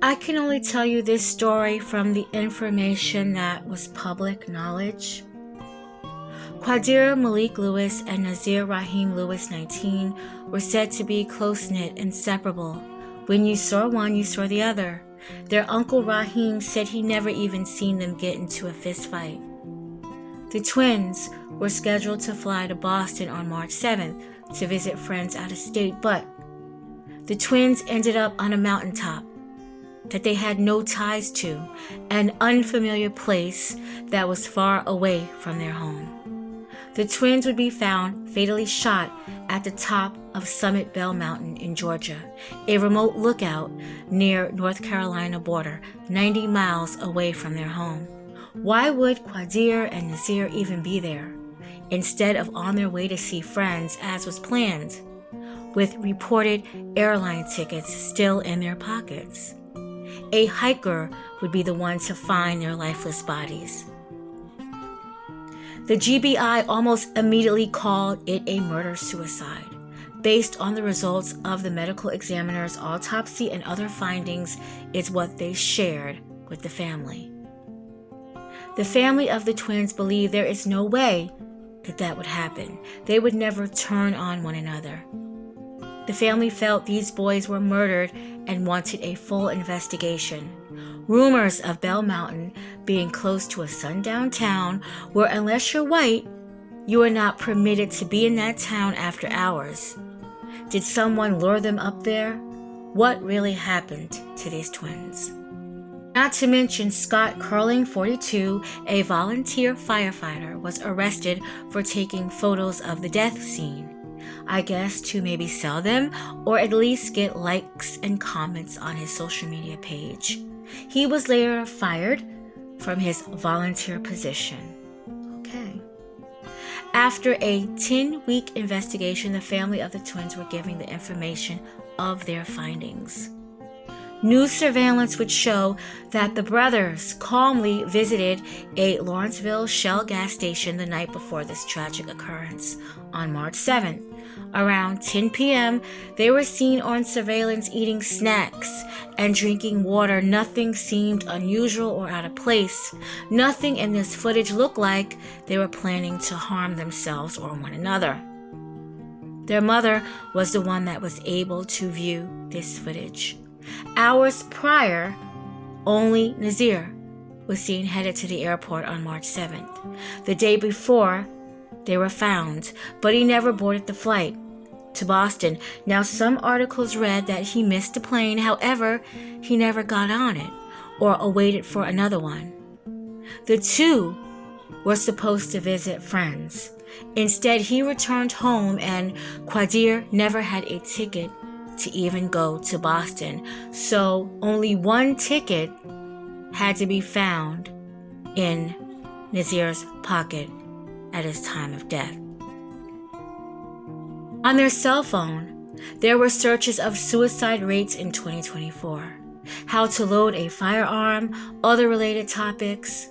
I can only tell you this story from the information that was public knowledge. Qaadir Malik Lewis and Naazir Rahim Lewis, 19, were said to be close-knit, inseparable. When you saw one, you saw the other. Their uncle Rahim said he never even seen them get into a fistfight. The twins were scheduled to fly to Boston on March 7th to visit friends out of state, but the twins ended up on a mountaintop that they had no ties to, an unfamiliar place that was far away from their home. The twins would be found fatally shot at the top of Summit Bell Mountain in Georgia, a remote lookout near North Carolina border, 90 miles away from their home. Why would Qaadir and Naazir even be there, instead of on their way to see friends as was planned, with reported airline tickets still in their pockets? A hiker would be the one to find their lifeless bodies. The GBI almost immediately called it a murder-suicide, based on the results of the medical examiner's autopsy and other findings is what they shared with the family. The family of the twins believe there is no way that would happen. They would never turn on one another. The family felt these boys were murdered and wanted a full investigation. Rumors of Bell Mountain being close to a sundown town where unless you're white, you are not permitted to be in that town after hours. Did someone lure them up there? What really happened to these twins? Not to mention Scott Curling, 42, a volunteer firefighter, was arrested for taking photos of the death scene. I guess to maybe sell them or at least get likes and comments on his social media page. He was later fired from his volunteer position. Okay. After a 10-week investigation, the family of the twins were giving the information of their findings. News surveillance would show that the brothers calmly visited a Lawrenceville Shell gas station the night before this tragic occurrence on March 7th. Around 10 p.m., they were seen on surveillance eating snacks and drinking water. Nothing seemed unusual or out of place. Nothing in this footage looked like they were planning to harm themselves or one another. Their mother was the one that was able to view this footage. Hours prior, only Naazir was seen headed to the airport on March 7th. The day before, they were found, but he never boarded the flight to Boston. Now, some articles read that he missed the plane. However, he never got on it or awaited for another one. The two were supposed to visit friends. Instead, he returned home, and Qaadir never had a ticket to even go to Boston. So only one ticket had to be found in Naazir's pocket at his time of death. On their cell phone, there were searches of suicide rates in 2024, how to load a firearm, other related topics.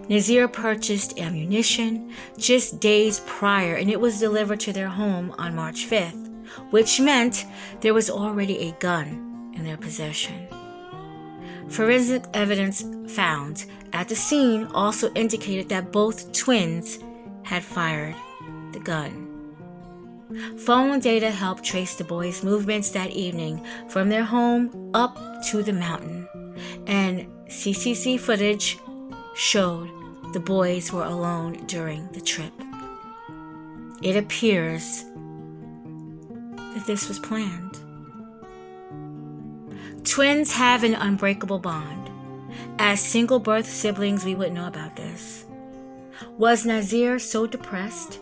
Naazir purchased ammunition just days prior, and it was delivered to their home on March 5th, which meant there was already a gun in their possession. Forensic evidence found at the scene also indicated that both twins had fired the gun. Phone data helped trace the boys' movements that evening from their home up to the mountain, and CCTV footage showed the boys were alone during the trip. It appears that this was planned. Twins have an unbreakable bond. As single birth siblings, we would know about this. Was Naazir so depressed?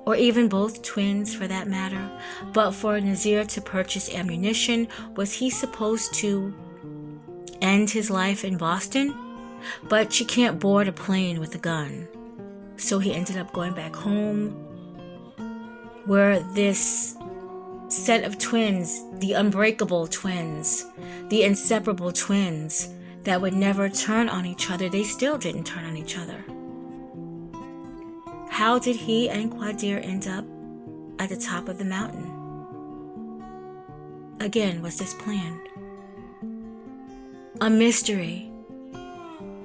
Or even both twins for that matter? But for Naazir to purchase ammunition, was he supposed to end his life in Boston? But you can't board a plane with a gun. So he ended up going back home, where this set of twins, the unbreakable twins, the inseparable twins that would never turn on each other, they still didn't turn on each other. How did he and Qaadir end up at the top of the mountain? Again, was this planned? A mystery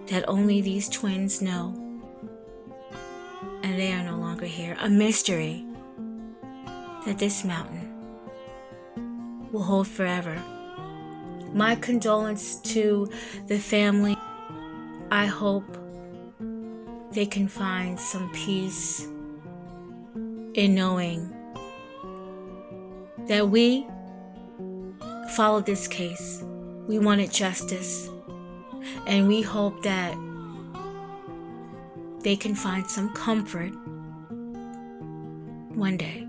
that only these twins know. And they are no longer here. A mystery that this mountain will hold forever. My condolence to the family. I hope they can find some peace in knowing that we followed this case. We wanted justice, and we hope that they can find some comfort one day.